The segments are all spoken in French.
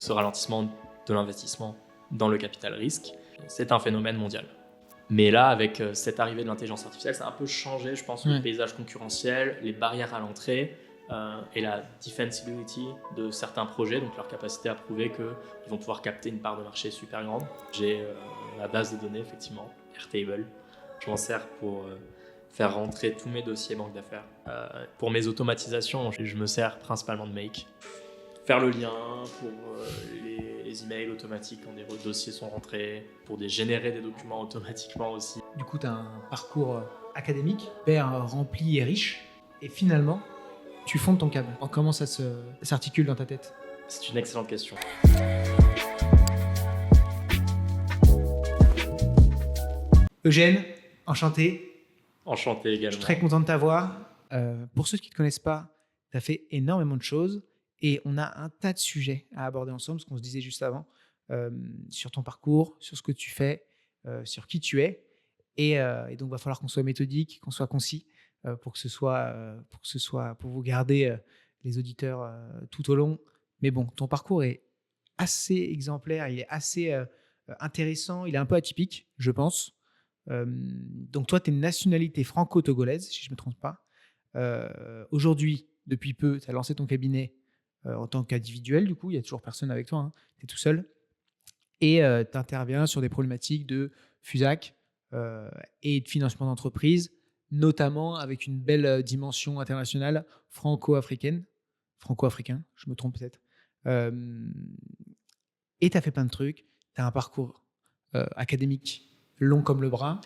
Ce ralentissement de l'investissement dans le capital risque, c'est un phénomène mondial. Mais là, avec cette arrivée de l'intelligence artificielle, ça a un peu changé, je pense, le paysage concurrentiel, les barrières à l'entrée et la defensibility de certains projets, donc leur capacité à prouver qu'ils vont pouvoir capter une part de marché super grande. J'ai la base de données, effectivement, Airtable. Je m'en sers pour faire rentrer tous mes dossiers banque d'affaires. Pour mes automatisations, je me sers principalement de Make. Faire le lien pour les emails automatiques quand des dossiers sont rentrés, pour générer des documents automatiquement aussi. Du coup, tu as un parcours académique, hyper rempli et riche, et finalement, tu fondes ton câble. Comment ça s'articule dans ta tête? C'est une excellente question. Eugène, enchanté. Enchanté également. Je suis très content de t'avoir. Pour ceux qui ne te connaissent pas, tu as fait énormément de choses et on a un tas de sujets à aborder ensemble, ce qu'on se disait juste avant, sur ton parcours, sur ce que tu fais, sur qui tu es. Et donc, il va falloir qu'on soit méthodique, qu'on soit concis pour pour vous garder les auditeurs tout au long. Mais bon, ton parcours est assez exemplaire, il est assez intéressant, il est un peu atypique, je pense. Donc toi, tu es une nationalité franco-togolaise, si je ne me trompe pas. Aujourd'hui, depuis peu, tu as lancé ton cabinet en tant qu'individuel, du coup, il n'y a toujours personne avec toi, hein, tu es tout seul. Et tu interviens sur des problématiques de FUSAC et de financement d'entreprise, notamment avec une belle dimension internationale franco-africaine. Franco-africain, je me trompe peut-être. Et tu as fait plein de trucs. Tu as un parcours académique long comme le bras.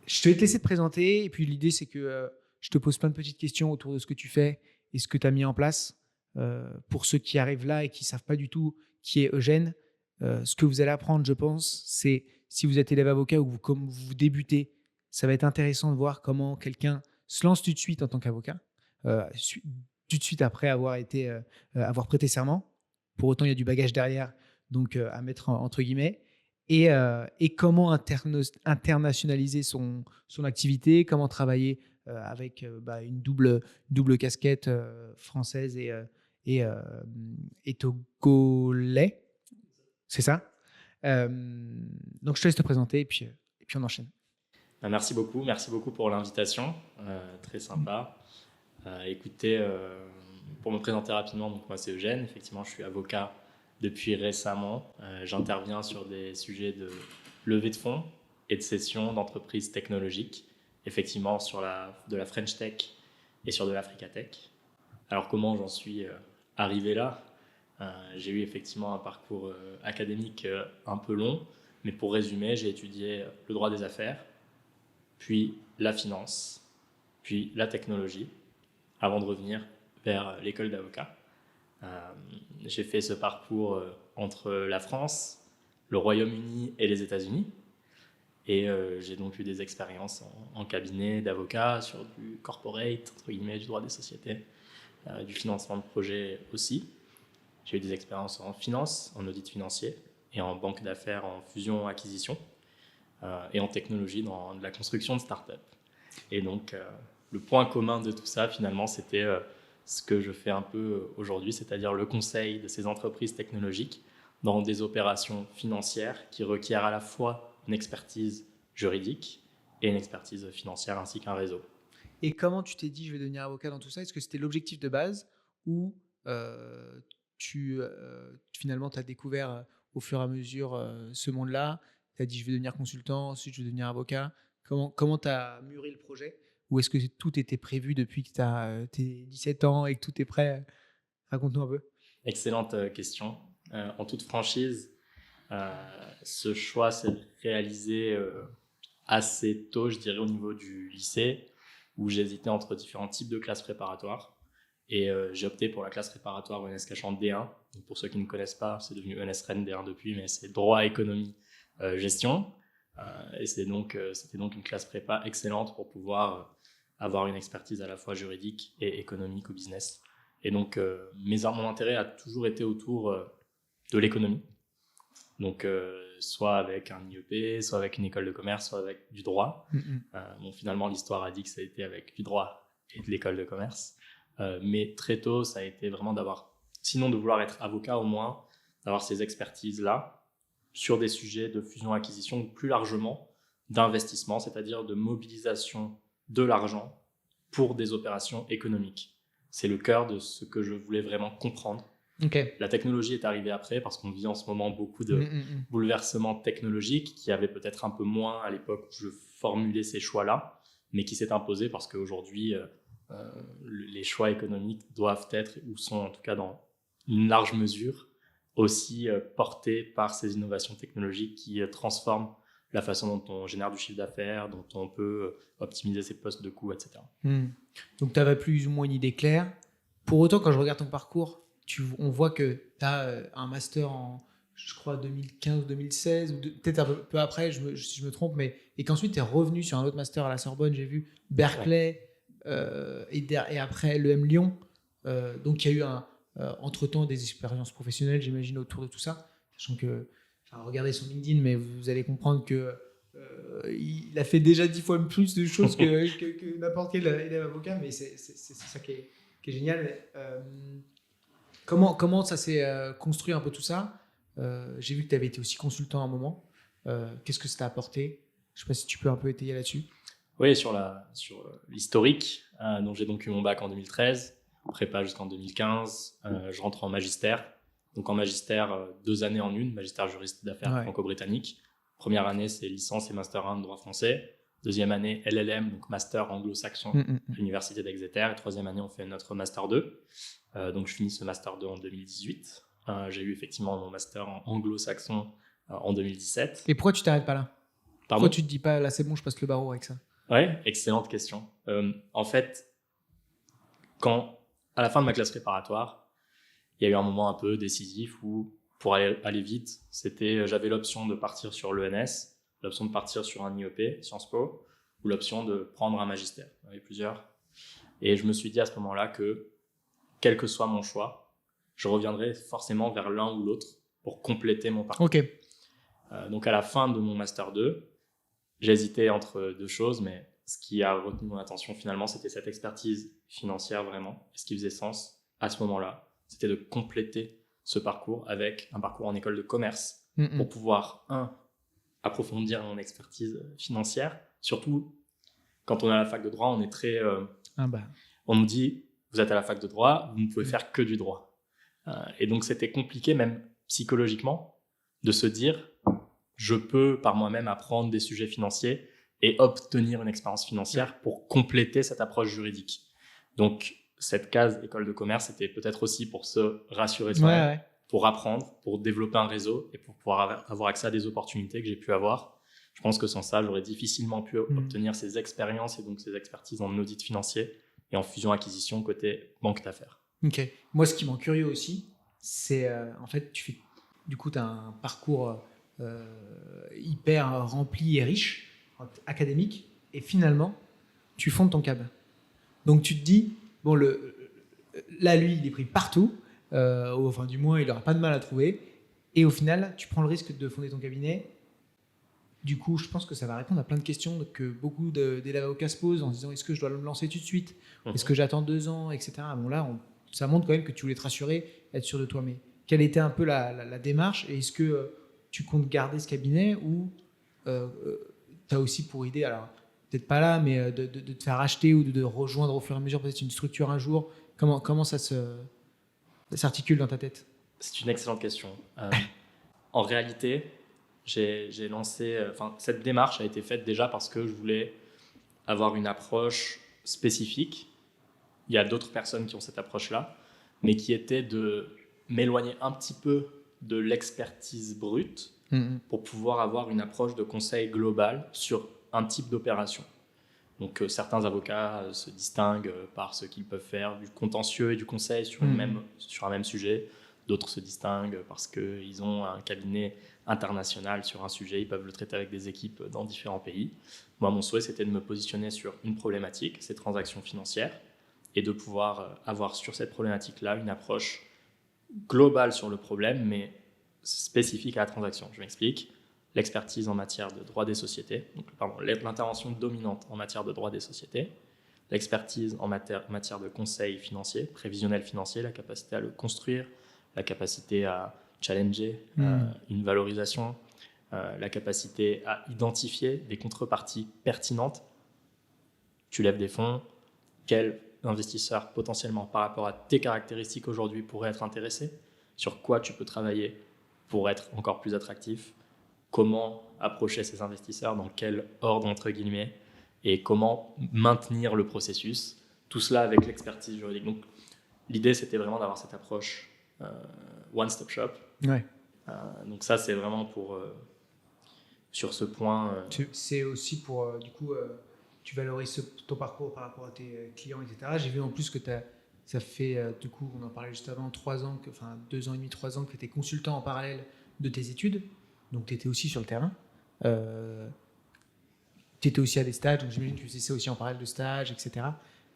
Je vais te laisser te présenter. Et puis l'idée, c'est que je te pose plein de petites questions autour de ce que tu fais et ce que tu as mis en place. Pour ceux qui arrivent là et qui ne savent pas du tout qui est Eugène, ce que vous allez apprendre, je pense, c'est si vous êtes élève avocat ou comme vous débutez, ça va être intéressant de voir comment quelqu'un se lance tout de suite en tant qu'avocat, tout de suite après avoir prêté serment. Pour autant, il y a du bagage derrière, donc à mettre entre guillemets. Et comment internationaliser son activité, comment travailler avec une double casquette française et togolais. C'est ça. Donc, je te laisse te présenter et puis on enchaîne. Merci beaucoup pour l'invitation, très sympa. Écoutez, pour me présenter rapidement, donc moi c'est Eugène, effectivement je suis avocat depuis récemment. J'interviens sur des sujets de levée de fonds et de cession d'entreprises technologiques, effectivement sur de la French Tech et sur de l'Africa Tech. Alors comment j'en suis arrivé là? J'ai eu effectivement un parcours académique un peu long, mais pour résumer, j'ai étudié le droit des affaires, puis la finance, puis la technologie, avant de revenir vers l'école d'avocat. J'ai fait ce parcours entre la France, le Royaume-Uni et les États-Unis. Et j'ai donc eu des expériences en cabinet d'avocat sur du corporate, entre guillemets, du droit des sociétés, du financement de projets aussi. J'ai eu des expériences en finance, en audit financier et en banque d'affaires, en fusion-acquisition et en technologie dans de la construction de start-up. Et donc, le point commun de tout ça, finalement, c'était ce que je fais un peu aujourd'hui, c'est-à-dire le conseil de ces entreprises technologiques dans des opérations financières qui requièrent à la fois une expertise juridique et une expertise financière ainsi qu'un réseau. Et comment tu t'es dit je vais devenir avocat dans tout ça? Est-ce que c'était l'objectif de base ou finalement tu as découvert au fur et à mesure ce monde-là? Tu as dit je vais devenir consultant, ensuite je vais devenir avocat. Comment tu as mûri le projet? Ou est-ce que tout était prévu depuis que tu as tes 17 ans et que tout est prêt? Raconte-nous un peu. Excellente question. En toute franchise, ce choix s'est réalisé assez tôt, je dirais, au niveau du lycée, où j'hésitais entre différents types de classes préparatoires. Et j'ai opté pour la classe préparatoire ENS Cachan D1. Donc pour ceux qui ne connaissent pas, c'est devenu ENS Rennes D1 depuis, mais c'est droit, économie, gestion. Et c'était donc une classe prépa excellente pour pouvoir avoir une expertise à la fois juridique et économique ou business. Et donc, mon intérêt a toujours été autour de l'économie. Donc, soit avec un IEP, soit avec une école de commerce, soit avec du droit. Bon, finalement, l'histoire a dit que ça a été avec du droit et de l'école de commerce. Mais très tôt, ça a été vraiment sinon de vouloir être avocat au moins, d'avoir ces expertises-là sur des sujets de fusion-acquisition ou plus largement d'investissement, c'est-à-dire de mobilisation de l'argent pour des opérations économiques. C'est le cœur de ce que je voulais vraiment comprendre. La technologie est arrivée après parce qu'on vit en ce moment beaucoup de bouleversements technologiques qui avaient peut-être un peu moins à l'époque où je formulais ces choix-là, mais qui s'est imposé parce qu'aujourd'hui, les choix économiques doivent être, ou sont en tout cas dans une large mesure, aussi portés par ces innovations technologiques qui transforment la façon dont on génère du chiffre d'affaires, dont on peut optimiser ses postes de coûts, etc. Donc, tu avais plus ou moins une idée claire. Pour autant, quand je regarde ton parcours, on voit que tu as un master en, je crois, 2015-2016, ou peut-être un peu après, si je me trompe, et qu'ensuite tu es revenu sur un autre master à la Sorbonne, j'ai vu, Berkeley, et après l'EM Lyon. Donc, il y a eu entre-temps des expériences professionnelles, j'imagine, autour de tout ça. Sachant que, regardez son LinkedIn, mais vous allez comprendre que il a fait déjà 10 fois plus de choses que n'importe quel élève avocat, mais c'est ça qui est génial. Mais, comment ça s'est construit un peu tout ça? J'ai vu que tu avais été aussi consultant à un moment. Qu'est-ce que ça t'a apporté? Je ne sais pas si tu peux un peu étayer là-dessus. Oui, sur l'historique, donc j'ai donc eu mon bac en 2013, prépa jusqu'en 2015, je rentre en magistère. Donc en magistère, 2 années en une, magistère juriste d'affaires franco-britannique. Première année, c'est licence et master 1 de droit français. Deuxième année, LLM, donc master anglo-saxon à l'université d'Exeter. Et troisième année, on fait notre master 2. Donc je finis ce master 2 en 2018. J'ai eu effectivement mon master en anglo-saxon en 2017. Et pourquoi tu t'arrêtes pas là? Pourquoi tu te dis pas, là c'est bon, je passe le barreau avec ça? Ouais, excellente question. En fait, à la fin de ma classe préparatoire, il y a eu un moment un peu décisif où, pour aller vite, j'avais l'option de partir sur l'ENS, l'option de partir sur un IEP, Sciences Po, ou l'option de prendre un magistère. Il y en avait plusieurs. Et je me suis dit à ce moment-là que, quel que soit mon choix, je reviendrai forcément vers l'un ou l'autre pour compléter mon parcours. Donc à la fin de mon Master 2, j'hésitais entre deux choses, mais ce qui a retenu mon attention finalement, c'était cette expertise financière vraiment. Et ce qui faisait sens à ce moment-là, c'était de compléter ce parcours avec un parcours en école de commerce pour pouvoir, approfondir mon expertise financière. Surtout, quand on est à la fac de droit, on est très... On nous dit, vous êtes à la fac de droit, vous ne pouvez faire que du droit. Et donc, c'était compliqué, même psychologiquement, de se dire, je peux par moi-même apprendre des sujets financiers et obtenir une expérience financière pour compléter cette approche juridique. Donc, cette case école de commerce, c'était peut-être aussi pour se rassurer soi-même, pour apprendre, pour développer un réseau et pour pouvoir avoir accès à des opportunités que j'ai pu avoir. Je pense que sans ça, j'aurais difficilement pu obtenir ces expériences et donc ces expertises en audit financier et en fusion-acquisition côté banque d'affaires. Moi, ce qui m'en curieux aussi, c'est en fait, tu as un parcours hyper rempli et riche, académique, et finalement, tu fondes ton cab. Donc, tu te dis, bon, là, lui, il est pris partout, enfin, du moins, il n'aura pas de mal à trouver, et au final, tu prends le risque de fonder ton cabinet. Du coup, je pense que ça va répondre à plein de questions que beaucoup d'élèves avocats se posent en se disant, est-ce que je dois me lancer tout de suite? Est-ce que j'attends 2 ans, etc. Bon, là, ça montre quand même que tu voulais te rassurer, être sûr de toi. Mais quelle était un peu la démarche? Et est-ce que tu comptes garder ce cabinet ou tu as aussi pour idée, alors peut-être pas là, mais de te faire acheter ou de rejoindre au fur et à mesure peut-être une structure un jour? Comment ça s'articule dans ta tête? C'est une excellente question. En réalité, j'ai lancé... cette démarche a été faite déjà parce que je voulais avoir une approche spécifique. Il y a d'autres personnes qui ont cette approche-là, mais qui était de m'éloigner un petit peu de l'expertise brute pour pouvoir avoir une approche de conseil global sur un type d'opération. Donc certains avocats se distinguent par ce qu'ils peuvent faire du contentieux et du conseil sur un même sujet. D'autres se distinguent parce qu'ils ont un cabinet international sur un sujet, ils peuvent le traiter avec des équipes dans différents pays. Moi, mon souhait, c'était de me positionner sur une problématique, ces transactions financières, et de pouvoir avoir sur cette problématique-là une approche globale sur le problème, mais spécifique à la transaction. Je m'explique. L'expertise en matière de droit des sociétés, l'intervention dominante en matière de droit des sociétés, l'expertise en matière de conseil financier, prévisionnel financier, la capacité à le construire, la capacité à challenger une valorisation, la capacité à identifier des contreparties pertinentes. Tu lèves des fonds, quel investisseur potentiellement par rapport à tes caractéristiques aujourd'hui pourrait être intéressé, sur quoi tu peux travailler pour être encore plus attractif, comment approcher ces investisseurs, dans quel ordre entre guillemets, et comment maintenir le processus, tout cela avec l'expertise juridique. Donc l'idée c'était vraiment d'avoir cette approche one-stop shop. Ouais. Donc ça c'est vraiment pour sur ce point. C'est aussi pour du coup tu valorises ton parcours par rapport à tes clients, etc. J'ai vu en plus que ça fait du coup, on en parlait juste avant, 2 ans et demi, 3 ans que tu étais consultant en parallèle de tes études, donc tu étais aussi sur le terrain. Tu étais aussi à des stages, donc j'imagine que tu faisais ça aussi en parallèle de stages, etc.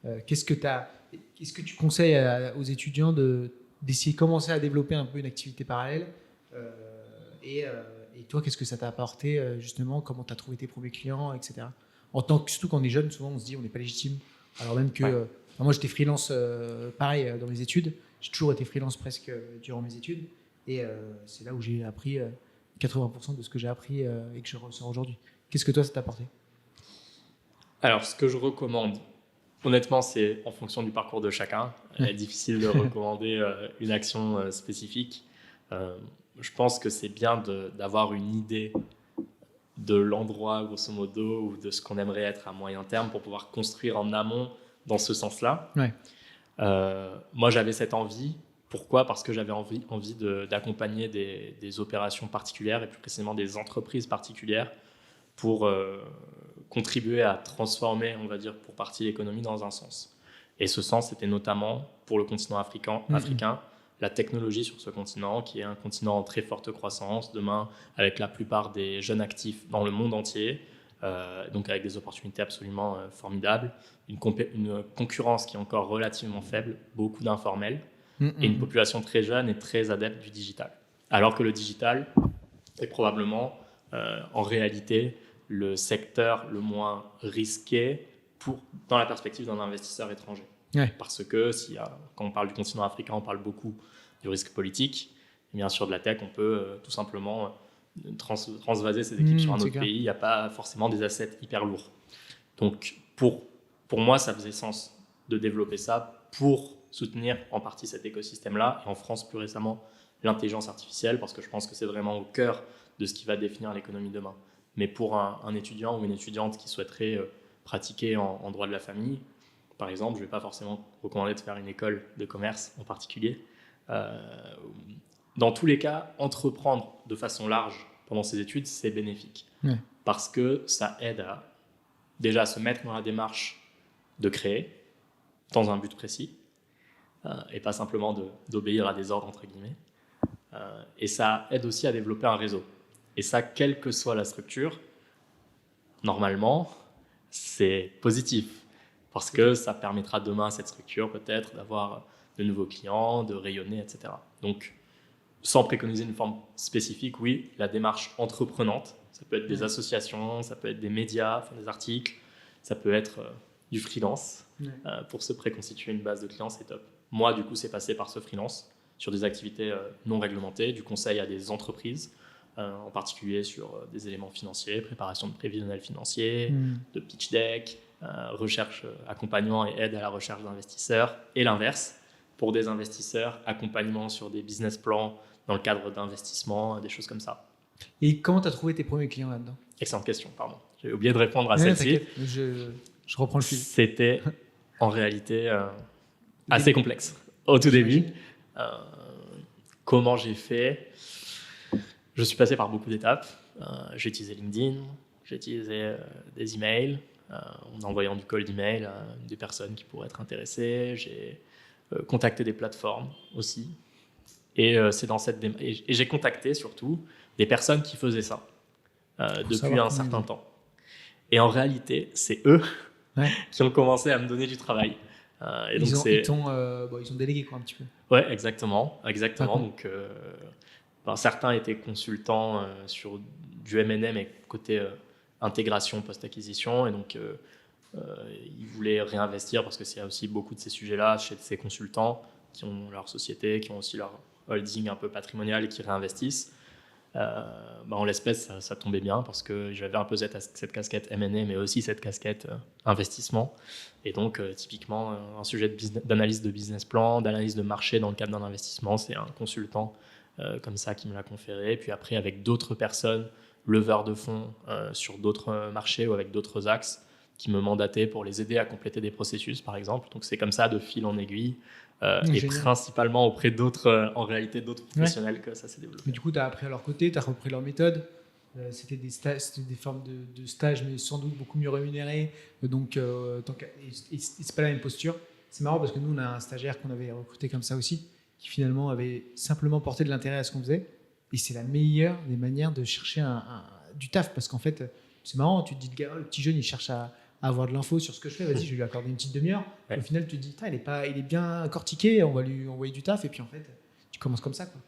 Est-ce que tu conseilles aux étudiants d'essayer de commencer à développer un peu une activité parallèle et toi, qu'est-ce que ça t'a apporté justement? Comment tu as trouvé tes premiers clients, etc. Surtout quand on est jeune, souvent on se dit on n'est pas légitime. Alors même que moi j'étais freelance pareil dans mes études. J'ai toujours été freelance presque durant mes études. Et c'est là où j'ai appris 80% de ce que j'ai appris et que je ressors aujourd'hui. Qu'est-ce que toi ça t'a apporté? Alors ce que je recommande, honnêtement c'est en fonction du parcours de chacun. Il est difficile de recommander une action spécifique. Je pense que c'est bien d'avoir une idée de l'endroit, grosso modo, ou de ce qu'on aimerait être à moyen terme pour pouvoir construire en amont dans ce sens-là. Ouais. Moi, j'avais cette envie. Pourquoi? Parce que j'avais envie d'accompagner des opérations particulières et plus précisément des entreprises particulières pour contribuer à transformer, on va dire, pour partie l'économie dans un sens. Et ce sens, c'était notamment pour le continent africain, la technologie sur ce continent, qui est un continent en très forte croissance, demain avec la plupart des jeunes actifs dans le monde entier, donc avec des opportunités absolument formidables, une concurrence qui est encore relativement faible, beaucoup d'informels, et une population très jeune et très adepte du digital. Alors que le digital est probablement, en réalité, le secteur le moins risqué dans la perspective d'un investisseur étranger. Ouais. Parce que quand on parle du continent africain, on parle beaucoup du risque politique. Et bien sûr, de la tech, on peut tout simplement transvaser ses équipes sur un autre pays. Il n'y a pas forcément des assets hyper lourds. Donc, pour moi, ça faisait sens de développer ça pour soutenir en partie cet écosystème-là. Et en France, plus récemment, l'intelligence artificielle, parce que je pense que c'est vraiment au cœur de ce qui va définir l'économie demain. Mais pour un étudiant ou une étudiante qui souhaiterait pratiquer en droit de la famille, par exemple, je ne vais pas forcément recommander de faire une école de commerce en particulier. Dans tous les cas, entreprendre de façon large pendant ses études, c'est bénéfique. Ouais. Parce que ça aide à déjà se mettre dans la démarche de créer dans un but précis et pas simplement d'obéir à des ordres, entre guillemets. Et ça aide aussi à développer un réseau. Et ça, quelle que soit la structure, normalement, c'est positif. Parce que ça permettra demain à cette structure peut-être d'avoir de nouveaux clients, de rayonner, etc. Donc, sans préconiser une forme spécifique, oui, la démarche entreprenante, ça peut être des associations, ça peut être des médias, des articles, ça peut être du freelance. Pour se préconstituer une base de clients, c'est top. Moi, du coup, c'est passé par ce freelance sur des activités non réglementées, du conseil à des entreprises, en particulier sur des éléments financiers, préparation de prévisionnel financier, de pitch deck, recherche, accompagnement et aide à la recherche d'investisseurs, et l'inverse, pour des investisseurs, accompagnement sur des business plans dans le cadre d'investissement, des choses comme ça. Et comment tu as trouvé tes premiers clients là-dedans? Excellente question, pardon. J'ai oublié de répondre à celle-ci. Je reprends le fil. C'était en réalité assez complexe au tout début. Comment j'ai fait? Je suis passé par beaucoup d'étapes. J'ai utilisé LinkedIn, j'ai utilisé des emails, en envoyant du cold email à des personnes qui pourraient être intéressées. J'ai contacté des plateformes aussi. Et c'est dans cette et j'ai contacté surtout des personnes qui faisaient ça depuis un certain temps. Et en réalité, c'est eux qui ont commencé à me donner du travail. Et ils ont délégué quoi un petit peu. Ouais, exactement. Donc, certains étaient consultants sur du M&M et côté intégration post-acquisition, et donc ils voulaient réinvestir parce que c'est aussi beaucoup de ces sujets-là chez ces consultants qui ont leur société, qui ont aussi leur holdings un peu patrimoniales qui réinvestissent. En l'espèce, ça tombait bien parce que j'avais un peu cette casquette M&A, mais aussi cette casquette investissement. Et donc, typiquement, un sujet d'analyse de business plan, d'analyse de marché dans le cadre d'un investissement, c'est un consultant comme ça qui me l'a conféré. Et puis après, avec d'autres personnes, leveurs de fonds sur d'autres marchés ou avec d'autres axes, qui me mandataient pour les aider à compléter des processus, par exemple. Donc, c'est comme ça, de fil en aiguille. Et Génial. principalement auprès d'autres, en réalité, d'autres professionnels que ça s'est développé. Mais du coup, tu as appris à leur côté, tu as repris leur méthode. C'était des formes de stages, mais sans doute beaucoup mieux rémunérés. Donc, c'est pas la même posture. C'est marrant parce que nous, on a un stagiaire qu'on avait recruté comme ça aussi, qui finalement avait simplement porté de l'intérêt à ce qu'on faisait. Et c'est la meilleure des manières de chercher du taf. Parce qu'en fait, c'est marrant, tu te dis, le petit jeune, il cherche à avoir de l'info sur ce que je fais, vas-y, je vais lui accorder une petite demi-heure. Ouais. Au final, tu te dis, il est bien cortiqué, on va lui envoyer du taf. Et puis en fait, tu commences comme ça, quoi.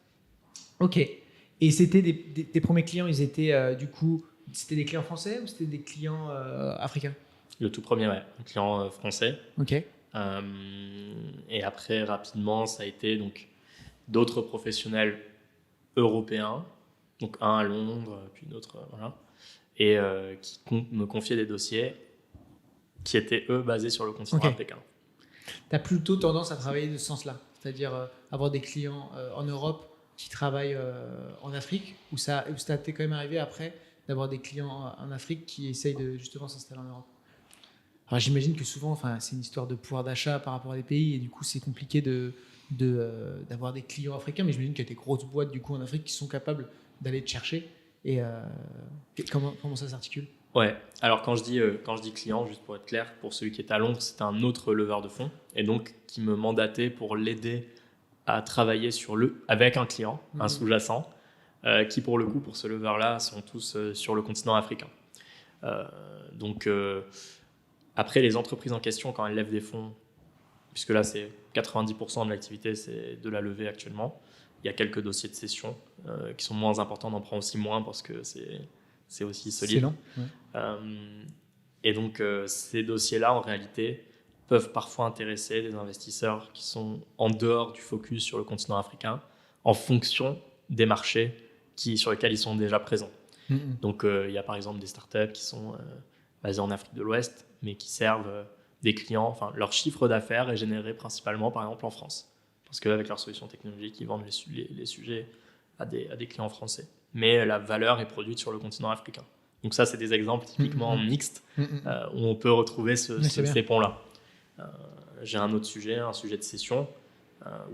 Ok. Et c'était tes premiers clients, ils étaient du coup, c'était des clients français ou c'était des clients africains? Le tout premier, ouais, un client français. Ok. Et après, rapidement, ça a été donc d'autres professionnels européens, donc un à Londres, puis d'autres, voilà, et qui me confiaient des dossiers qui étaient, eux, basés sur le continent africain. Tu as plutôt tendance à travailler de ce sens-là, c'est-à-dire avoir des clients en Europe qui travaillent en Afrique, ou ça t'est quand même arrivé après d'avoir des clients en Afrique qui essayent de justement s'installer en Europe? Alors j'imagine que souvent, c'est une histoire de pouvoir d'achat par rapport à des pays, et du coup c'est compliqué d'avoir des clients africains, mais j'imagine qu'il y a des grosses boîtes du coup en Afrique qui sont capables d'aller te chercher. Et comment ça s'articule? Ouais, alors quand je dis client, juste pour être clair, pour celui qui est à Londres, c'est un autre leveur de fonds, et donc qui me mandatait pour l'aider à travailler avec un client, un sous-jacent, qui pour le coup, pour ce leveur-là, sont tous sur le continent africain. Donc après, les entreprises en question, quand elles lèvent des fonds, puisque là c'est 90% de l'activité, c'est de la levée actuellement, il y a quelques dossiers de cession qui sont moins importants, on en prend aussi moins parce que c'est aussi solide. C'est long. Ouais. Et donc, ces dossiers-là, en réalité, peuvent parfois intéresser des investisseurs qui sont en dehors du focus sur le continent africain, en fonction des marchés sur lesquels ils sont déjà présents. Donc, il y a par exemple des startups qui sont basées en Afrique de l'Ouest, mais qui servent des clients, enfin, leur chiffre d'affaires est généré principalement, par exemple, en France. Parce qu'avec leurs solutions technologiques, ils vendent les sujets à des clients français. Mais la valeur est produite sur le continent africain. Donc ça, c'est des exemples typiquement mixtes où on peut retrouver ces ponts-là. J'ai un autre sujet, un sujet de cession,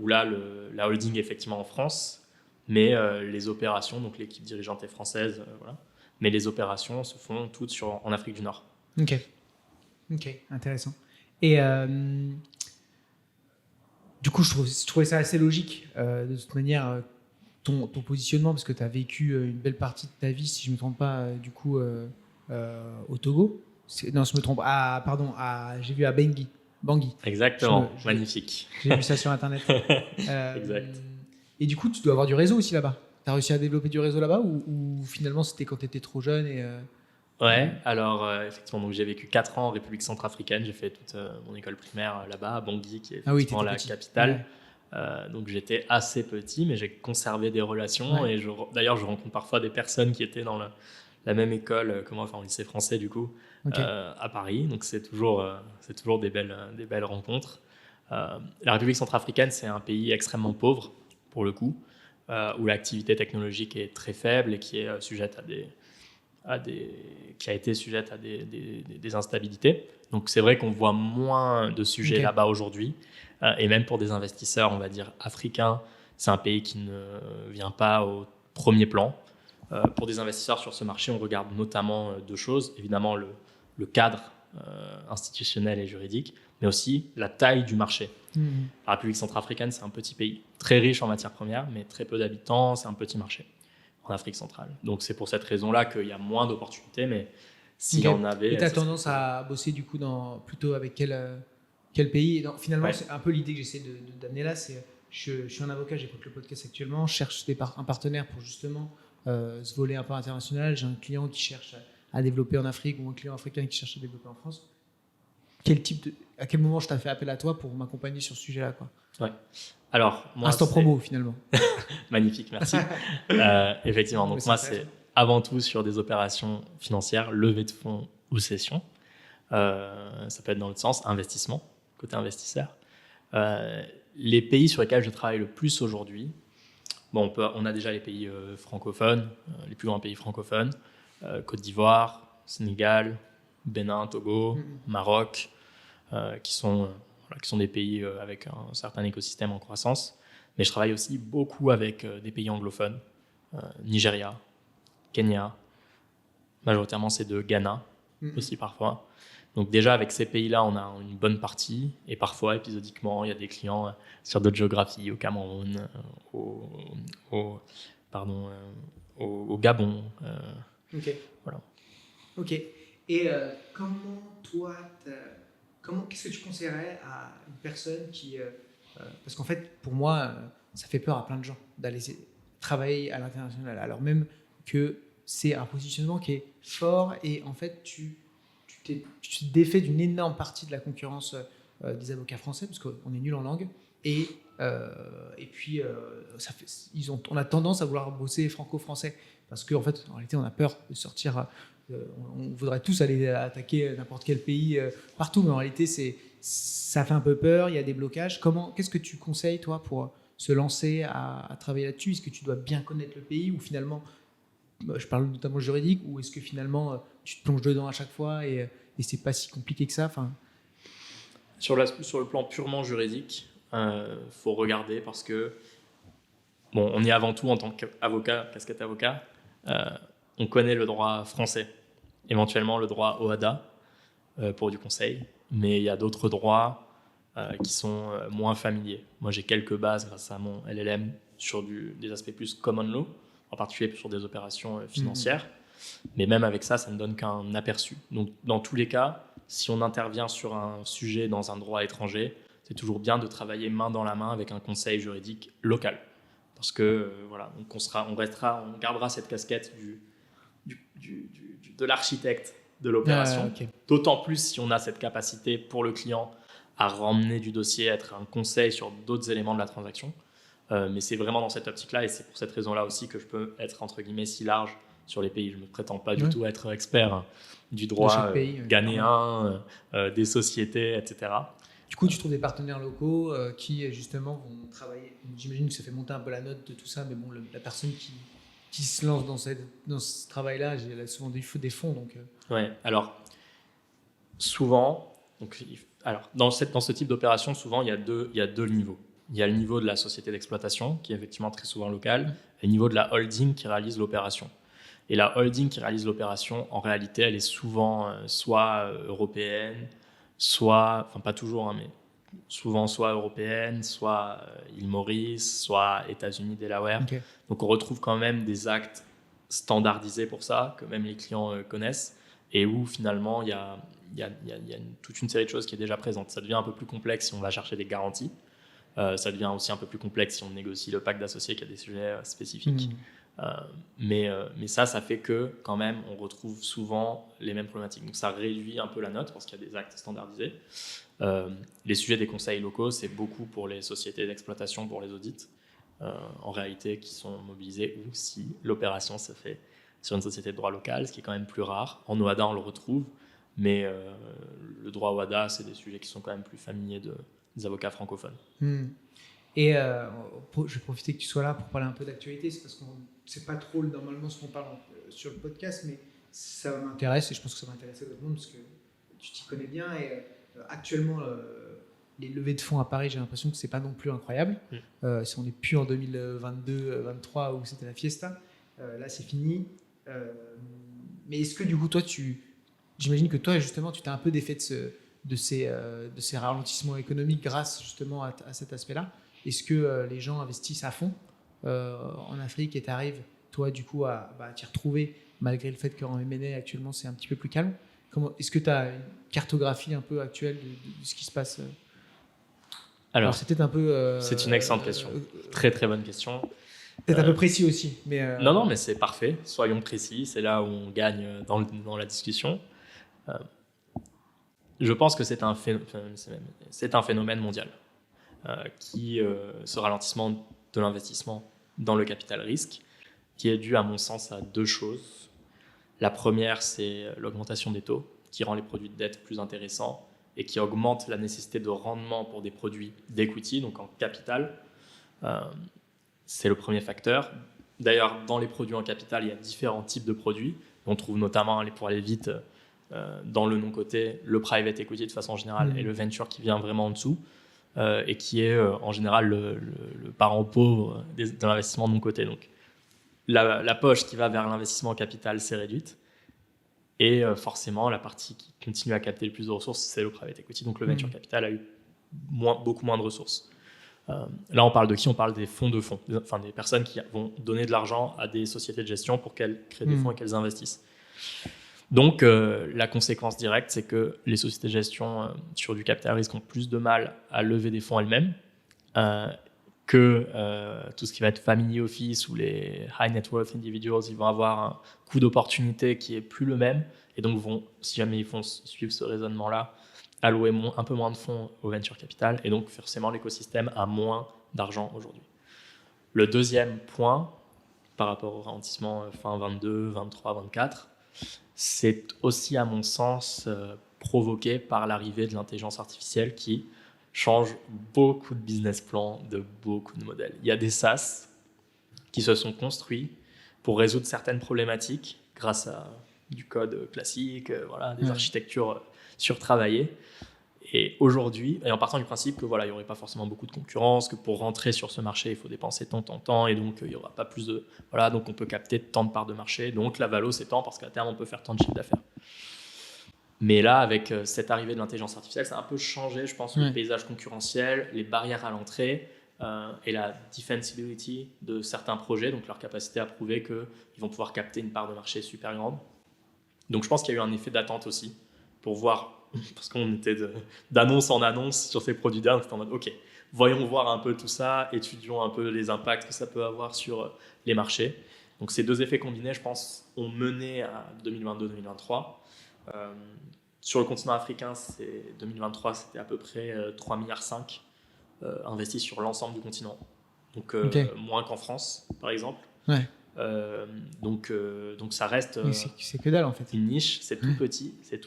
où là, la holding est effectivement en France, mais les opérations, donc l'équipe dirigeante est française, voilà, mais les opérations se font toutes en Afrique du Nord. Ok, intéressant. Et du coup, je trouvais ça assez logique, de toute manière, ton positionnement, parce que tu as vécu une belle partie de ta vie, si je ne me trompe pas, du coup, au Togo. Non, je me trompe. J'ai vu à Bangui. Exactement, magnifique. J'ai vu ça sur Internet. Exact. Et du coup, tu dois avoir du réseau aussi là-bas. Tu as réussi à développer du réseau là-bas ou finalement, c'était quand tu étais trop jeune Ouais, alors effectivement, donc j'ai vécu 4 ans en République centrafricaine. J'ai fait toute mon école primaire là-bas, à Bangui, qui est effectivement la capitale. Ouais. Donc j'étais assez petit, mais j'ai conservé des relations. Ouais. Et d'ailleurs, je rencontre parfois des personnes qui étaient dans la même école que moi, enfin au lycée français du coup, à Paris. Donc c'est toujours des belles rencontres. La République centrafricaine, c'est un pays extrêmement pauvre, pour le coup, où l'activité technologique est très faible et qui est sujette qui a été sujette à des instabilités. Donc c'est vrai qu'on voit moins de sujets là-bas aujourd'hui. Et même pour des investisseurs, on va dire africains, c'est un pays qui ne vient pas au premier plan. Pour des investisseurs sur ce marché, on regarde notamment 2 choses. Évidemment, le cadre institutionnel et juridique, mais aussi la taille du marché. La République centrafricaine, c'est un petit pays très riche en matières premières, mais très peu d'habitants, c'est un petit marché en Afrique centrale. Donc c'est pour cette raison-là qu'il y a moins d'opportunités, mais s'il y en avait... Et tu as tendance à bosser du coup plutôt avec quel pays? Finalement, c'est un peu l'idée que j'essaie d'amener là, c'est je suis un avocat, j'écoute le podcast actuellement, je cherche un partenaire pour justement se voler un peu international. J'ai un client qui cherche à développer en Afrique ou un client africain qui cherche à développer en France. à quel moment je t'ai fait appel à toi pour m'accompagner sur ce sujet-là, quoi. Ouais. Alors, moi, Instant promo, finalement. Magnifique, merci. Effectivement, donc moi, c'est avant tout sur des opérations financières, levée de fonds ou cession. Ça peut être dans l'autre sens, investissement, côté investisseur. Les pays sur lesquels je travaille le plus aujourd'hui, bon, on a déjà les pays francophones, les plus grands pays francophones, Côte d'Ivoire, Sénégal, Bénin, Togo, Maroc, qui sont des pays avec un certain écosystème en croissance. Mais je travaille aussi beaucoup avec des pays anglophones, Nigeria, Kenya, majoritairement c'est de Ghana aussi parfois. Donc déjà avec ces pays-là, on a une bonne partie et parfois épisodiquement, il y a des clients sur d'autres géographies, au Cameroun, au Gabon. Ok. Voilà. Ok. Et qu'est-ce que tu conseillerais à une personne qui... parce qu'en fait, pour moi, ça fait peur à plein de gens d'aller travailler à l'international, alors même que c'est un positionnement qui est fort et en fait, tu te défais d'une énorme partie de la concurrence des avocats français parce qu'on est nul en langue et puis on a tendance à vouloir bosser franco-français parce qu'en fait, en réalité, on a peur de sortir... on voudrait tous aller attaquer n'importe quel pays partout, mais en réalité, ça fait un peu peur, il y a des blocages. Qu'est-ce que tu conseilles, toi, pour se lancer à travailler là-dessus? Est-ce que tu dois bien connaître le pays ou finalement, je parle notamment juridique, ou est-ce que finalement, tu te plonges dedans à chaque fois et c'est pas si compliqué que ça? Sur le plan purement juridique, faut regarder parce que bon, on est avant tout en tant qu'avocat, casquette avocat, on connaît le droit français, éventuellement le droit OHADA pour du conseil, mais il y a d'autres droits qui sont moins familiers. Moi, j'ai quelques bases grâce à mon LLM sur des aspects plus common law, en particulier sur des opérations financières, mais même avec ça, ça ne donne qu'un aperçu. Donc, dans tous les cas, si on intervient sur un sujet dans un droit étranger, c'est toujours bien de travailler main dans la main avec un conseil juridique local. Parce que voilà, donc on gardera cette casquette de l'architecte de l'opération. Okay. D'autant plus si on a cette capacité pour le client à ramener du dossier, à être un conseil sur d'autres éléments de la transaction. Mais c'est vraiment dans cette optique-là et c'est pour cette raison-là aussi que je peux être entre guillemets si large sur les pays. Je ne me prétends pas du tout être expert du droit ghanéen, des sociétés, etc. Du coup, tu trouves des partenaires locaux qui justement vont travailler. J'imagine que ça fait monter un peu la note de tout ça, mais bon, la personne qui se lance dans ce travail-là, elle a souvent des fonds. Donc, Ouais, alors souvent, dans ce type d'opération, souvent il y a deux niveaux. Il y a le niveau de la société d'exploitation, qui est effectivement très souvent local, et le niveau de la holding qui réalise l'opération. Et la holding qui réalise l'opération, en réalité, elle est souvent soit européenne, enfin pas toujours, mais souvent soit européenne, soit île Maurice, soit États-Unis, Delaware. Okay. Donc on retrouve quand même des actes standardisés pour ça, que même les clients connaissent, et où finalement il y a toute une série de choses qui est déjà présente. Ça devient un peu plus complexe si on va chercher des garanties. Ça devient aussi un peu plus complexe si on négocie le pacte d'associés qui a des sujets spécifiques. Mais ça fait que quand même on retrouve souvent les mêmes problématiques. Donc ça réduit un peu la note parce qu'il y a des actes standardisés. Les sujets des conseils locaux, c'est beaucoup pour les sociétés d'exploitation, pour les audits, en réalité, qui sont mobilisés, ou si l'opération se fait sur une société de droit local, ce qui est quand même plus rare. En OHADA, on le retrouve, mais le droit OHADA, c'est des sujets qui sont quand même plus familiers des avocats francophones. Et je vais profiter que tu sois là pour parler un peu d'actualité. C'est parce qu'on c'est pas trop normalement ce qu'on parle sur le podcast, mais ça m'intéresse et je pense que ça va intéresser d'autres monde parce que tu t'y connais bien. Et actuellement, les levées de fonds à Paris, j'ai l'impression que c'est pas non plus incroyable. Si on n'est plus en 2022-2023 où c'était la fiesta, là c'est fini. Mais est-ce que du coup, toi, j'imagine que toi, justement, tu t'es un peu défait de ces ralentissements économiques grâce justement à cet aspect-là. Est-ce que les gens investissent à fond en Afrique et tu arrives, toi, du coup, à t'y retrouver malgré le fait qu'en M&A, actuellement, c'est un petit peu plus calme? Est-ce que tu as une cartographie un peu actuelle de ce qui se passe? Alors c'est peut-être un peu... c'est une excellente question. Très, très bonne question. Peut-être un peu précis aussi. Mais Non, mais c'est parfait. Soyons précis. C'est là où on gagne dans la discussion. Je pense que c'est un phénomène mondial ce ralentissement de l'investissement dans le capital risque, qui est dû à mon sens à deux choses. La première, c'est l'augmentation des taux, qui rend les produits de dette plus intéressants et qui augmente la nécessité de rendement pour des produits d'equity, donc en capital. C'est le premier facteur. D'ailleurs, dans les produits en capital, il y a différents types de produits. On trouve notamment, pour aller vite, dans le non-coté, le private equity de façon générale et le venture qui vient vraiment en dessous et qui est en général le parent pauvre de l'investissement non-coté. Donc, la poche qui va vers l'investissement en capital s'est réduite et forcément, la partie qui continue à capter le plus de ressources, c'est le private equity. Donc, le venture capital a eu beaucoup moins de ressources. Là, on parle de qui? On parle des fonds de fonds, enfin des personnes qui vont donner de l'argent à des sociétés de gestion pour qu'elles créent des fonds et qu'elles investissent. Donc, la conséquence directe, c'est que les sociétés de gestion sur du capital risque ont plus de mal à lever des fonds elles-mêmes que tout ce qui va être family office ou les high net worth individuals. Ils vont avoir un coût d'opportunité qui est plus le même et donc si jamais ils font suivre ce raisonnement-là, allouer un peu moins de fonds au venture capital et donc forcément l'écosystème a moins d'argent aujourd'hui. Le deuxième point par rapport au ralentissement fin 22, 23, 24, c'est aussi à mon sens provoqué par l'arrivée de l'intelligence artificielle qui change beaucoup de business plans de beaucoup de modèles. Il y a des SaaS qui se sont construits pour résoudre certaines problématiques grâce à du code classique, des architectures surtravaillées. Et aujourd'hui, et en partant du principe que il n'y aurait pas forcément beaucoup de concurrence, que pour rentrer sur ce marché, il faut dépenser tant, et donc il n'y aura pas plus de... donc on peut capter tant de parts de marché, donc la valo c'est tant, parce qu'à terme on peut faire tant de chiffre d'affaires. Mais là, avec cette arrivée de l'intelligence artificielle, ça a un peu changé, je pense, le paysage concurrentiel, les barrières à l'entrée et la defensibility de certains projets, donc leur capacité à prouver qu'ils vont pouvoir capter une part de marché super grande. Donc je pense qu'il y a eu un effet d'attente aussi pour voir, parce qu'on était d'annonce en annonce sur ces produits d'art, on était en mode ok, voyons voir un peu tout ça, étudions un peu les impacts que ça peut avoir sur les marchés. Donc ces deux effets combinés, je pense, ont mené à 2022-2023. Sur le continent africain, 2023, c'était à peu près 3,5 milliards investis sur l'ensemble du continent. Donc moins qu'en France, par exemple. Donc ça reste c'est que dalle en fait. Une niche, c'est tout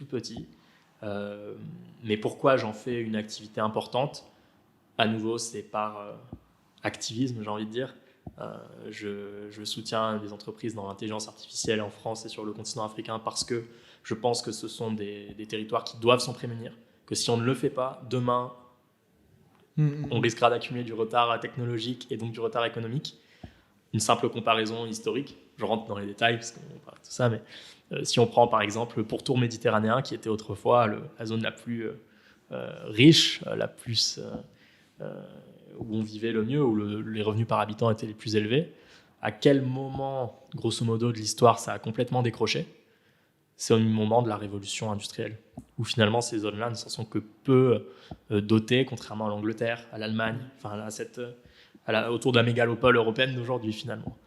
petit, mais pourquoi j'en fais une activité importante? À nouveau, c'est par activisme, j'ai envie de dire. Je soutiens des entreprises dans l'intelligence artificielle en France et sur le continent africain parce que je pense que ce sont des territoires qui doivent s'en prémunir, que si on ne le fait pas, demain, on risquera d'accumuler du retard technologique et donc du retard économique. Une simple comparaison historique, je rentre dans les détails parce qu'on parle de tout ça, mais si on prend par exemple le pourtour méditerranéen qui était autrefois la zone la plus riche, la plus où on vivait le mieux, où les revenus par habitant étaient les plus élevés, à quel moment, grosso modo, de l'histoire ça a complètement décroché? C'est au moment de la révolution industrielle, où finalement ces zones-là ne s'en sont que peu dotées, contrairement à l'Angleterre, à l'Allemagne, autour de la mégalopole européenne d'aujourd'hui finalement.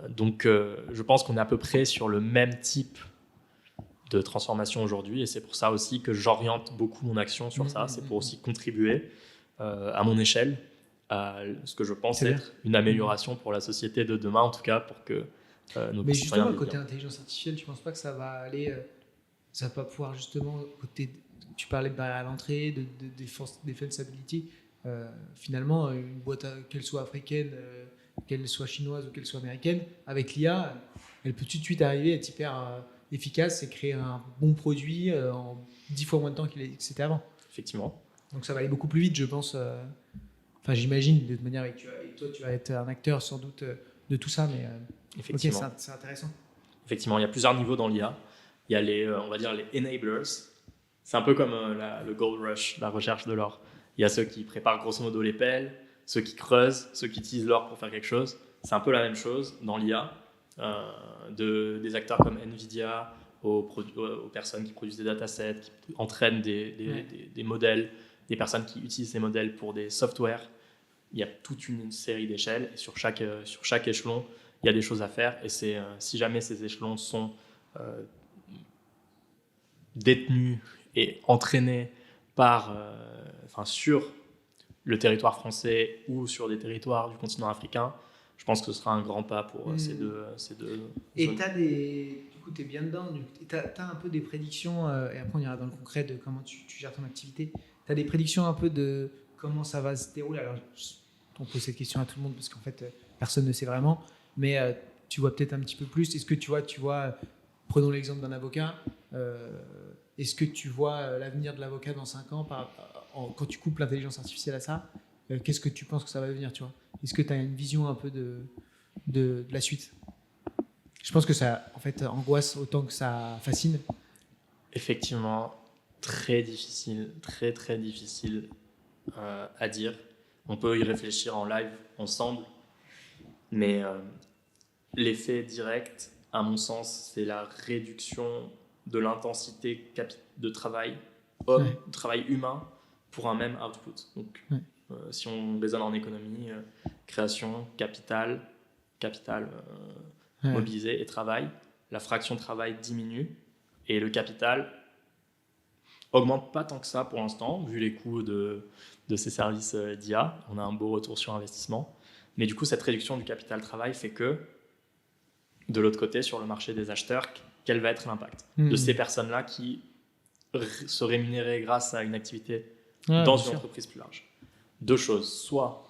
Donc je pense qu'on est à peu près sur le même type de transformation aujourd'hui et c'est pour ça aussi que j'oriente beaucoup mon action sur ça. C'est pour aussi contribuer à mon échelle à ce que je pense être une amélioration pour la société de demain, en tout cas pour que nos mais justement, côté intelligence artificielle, tu ne penses pas que ça va aller, ça va pouvoir justement, côté, tu parlais de barrière à l'entrée, de defensibility, finalement, une boîte, qu'elle soit africaine, qu'elle soit chinoise ou qu'elle soit américaine, avec l'IA, elle peut tout de suite arriver, être hyper efficace et créer un bon produit en 10 fois moins de temps que c'était avant. Effectivement. Donc ça va aller beaucoup plus vite, je pense. Enfin, j'imagine, de toute manière, et toi, tu vas être un acteur sans doute de tout ça, mais effectivement. Ok, c'est intéressant. Effectivement, il y a plusieurs niveaux dans l'IA. Il y a on va dire les enablers. C'est un peu comme le gold rush, la recherche de l'or. Il y a ceux qui préparent grosso modo les pelles, ceux qui creusent, ceux qui utilisent l'or pour faire quelque chose. C'est un peu la même chose dans l'IA. Des acteurs comme Nvidia, aux personnes qui produisent des datasets, qui entraînent des modèles, des personnes qui utilisent ces modèles pour des softwares. Il y a toute une série d'échelles et sur chaque échelon, il y a des choses à faire. Et si jamais ces échelons sont détenus et entraîner sur le territoire français ou sur des territoires du continent africain, je pense que ce sera un grand pas pour ces deux Et zones. du coup, tu es bien dedans, tu as un peu des prédictions, et après on ira dans le concret de comment tu gères ton activité. Tu as des prédictions un peu de comment ça va se dérouler. Alors, on pose cette question à tout le monde parce qu'en fait, personne ne sait vraiment, mais tu vois peut-être un petit peu plus. Est-ce que tu vois, prenons l'exemple d'un avocat, est-ce que tu vois l'avenir de l'avocat dans 5 ans quand tu coupes l'intelligence artificielle à ça, qu'est-ce que tu penses que ça va devenir, tu vois? Est-ce que tu as une vision un peu de la suite? Je pense que ça, en fait, angoisse autant que ça fascine. Effectivement, très difficile, très très difficile à dire. On peut y réfléchir en live ensemble, mais l'effet direct, à mon sens, c'est la réduction de l'intensité de travail, travail humain, pour un même output. Donc, si on raisonne en économie, création, capital mobilisé et travail, la fraction de travail diminue et le capital augmente pas tant que ça pour l'instant, vu les coûts de ces services d'IA. On a un beau retour sur investissement. Mais du coup, cette réduction du capital travail fait que, de l'autre côté, sur le marché des acheteurs, quel va être l'impact de ces personnes-là qui se rémunéraient grâce à une activité dans une entreprise plus large? Deux choses. Soit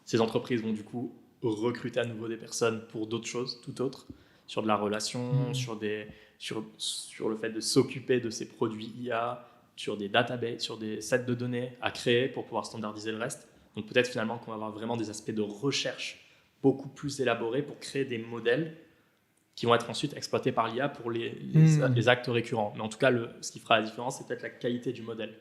ces entreprises vont du coup recruter à nouveau des personnes pour d'autres choses, tout autre, sur de la relation, sur le fait de s'occuper de ces produits IA, sur des databases, sur des sets de données à créer pour pouvoir standardiser le reste. Donc peut-être finalement qu'on va avoir vraiment des aspects de recherche beaucoup plus élaborés pour créer des modèles qui vont être ensuite exploités par l'IA pour les actes récurrents. Mais en tout cas, ce qui fera la différence, c'est peut-être la qualité du modèle.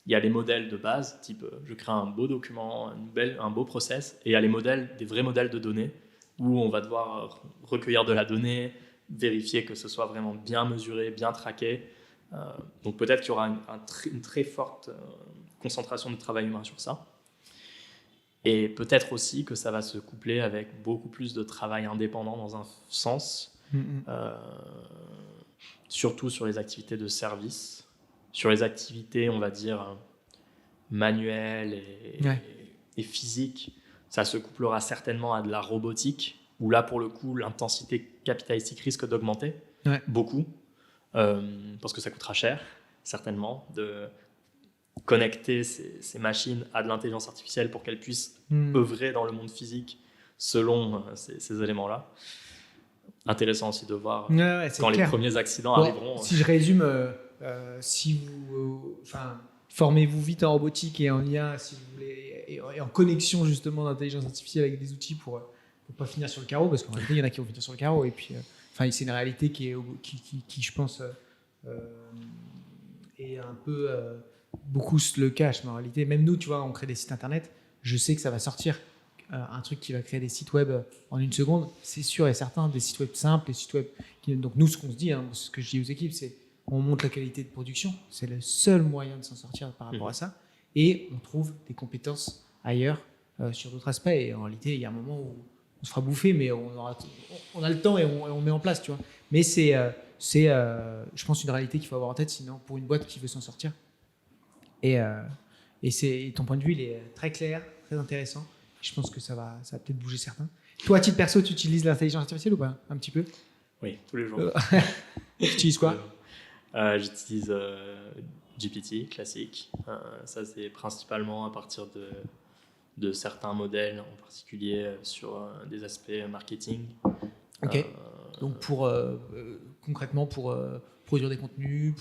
Il y a les modèles de base, type je crée un beau document, un beau process, et il y a des vrais modèles de données où on va devoir recueillir de la donnée, vérifier que ce soit vraiment bien mesuré, bien traqué. Donc peut-être qu'il y aura une très forte concentration de travail humain sur ça. Et peut-être aussi que ça va se coupler avec beaucoup plus de travail indépendant dans un sens, surtout sur les activités de service. Sur les activités, on va dire, manuelles et physiques, ça se couplera certainement à de la robotique, où là, pour le coup, l'intensité capitalistique risque d'augmenter beaucoup, parce que ça coûtera cher, certainement, de connecter ces machines à de l'intelligence artificielle pour qu'elles puissent œuvrer dans le monde physique selon ces éléments-là. Intéressant aussi de voir quand les premiers accidents arriveront. Si je résume, si vous formez-vous vite en robotique et en IA, si vous voulez, et en connexion justement d'intelligence artificielle avec des outils pour pas finir sur le carreau, parce qu'en réalité il y en a qui vont finir sur le carreau, et puis c'est une réalité qui je pense est un peu beaucoup se le cache, mais en réalité même nous, tu vois, on crée des sites internet, je sais que ça va sortir un truc qui va créer des sites web en une seconde, c'est sûr et certain, des sites web simples, des sites web donc nous, ce qu'on se dit, ce que je dis aux équipes, c'est on monte la qualité de production, c'est le seul moyen de s'en sortir par rapport à ça, et on trouve des compétences ailleurs sur d'autres aspects, et en réalité il y a un moment où on se fera bouffer, mais on a le temps et on met en place, tu vois. Mais c'est je pense, une réalité qu'il faut avoir en tête, sinon pour une boîte qui veut s'en sortir. Et ton point de vue, il est très clair, très intéressant. Je pense que ça va peut-être bouger certains. Toi, à titre perso, tu utilises l'intelligence artificielle ou pas? Un petit peu? Oui, tous les jours. Tu utilises quoi? J'utilise GPT classique. Ça, c'est principalement à partir de certains modèles, en particulier sur des aspects marketing. Ok. Donc concrètement pour produire des contenus,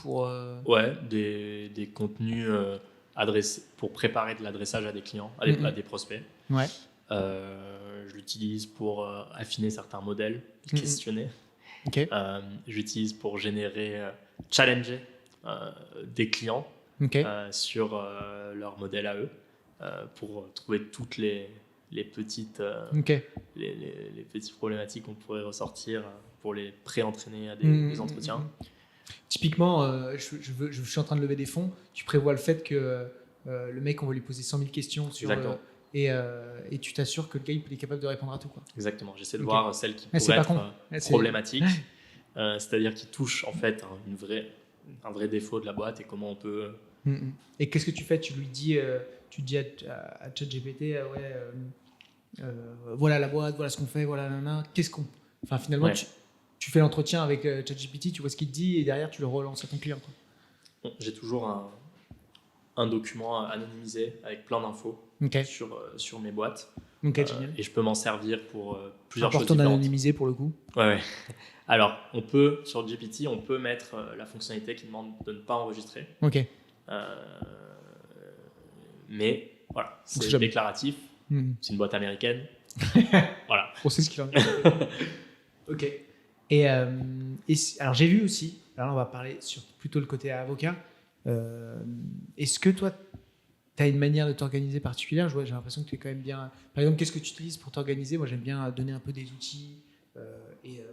Ouais, des contenus adressés pour préparer de l'adressage à des clients, à des prospects. Ouais. Je l'utilise pour affiner certains modèles, questionner. Okay. J'utilise pour challenger des clients sur leur modèle à eux, pour trouver toutes les petites les petites problématiques qu'on pourrait ressortir pour les pré-entraîner à des entretiens. Typiquement, je suis en train de lever des fonds. Tu prévois le fait que le mec, on va lui poser 100 000 questions sur et tu t'assures que le gars il est capable de répondre à tout, quoi. Exactement. J'essaie de voir celles qui pourraient être problématiques, c'est-à-dire qui touchent en fait une vraie un vrai défaut de la boîte et comment on peut... Et qu'est-ce que tu fais? Tu dis à ChatGPT, voilà la boîte, voilà ce qu'on fait, voilà nana. Enfin, finalement, Ouais. tu fais l'entretien avec ChatGPT, tu vois ce qu'il te dit et derrière, tu le relances à ton client, quoi. Bon, j'ai toujours un document anonymisé avec plein d'infos Ok, sur mes boîtes. génial. Et je peux m'en servir pour plusieurs choses Important différentes. d'anonymiser pour le coup. Ouais. Alors, sur GPT, on peut mettre la fonctionnalité qui demande de ne pas enregistrer. Ok. Mais voilà, sait c'est jamais. déclaratif. C'est une boîte américaine. Voilà. On sait ce qu'il en est. Ok. Alors j'ai vu aussi, alors on va parler sur plutôt le côté avocat. Est-ce que toi, tu as une manière de t'organiser particulière? J'ai l'impression que tu es quand même bien. Par exemple, qu'est-ce que tu utilises pour t'organiser? Moi, j'aime bien donner un peu des outils.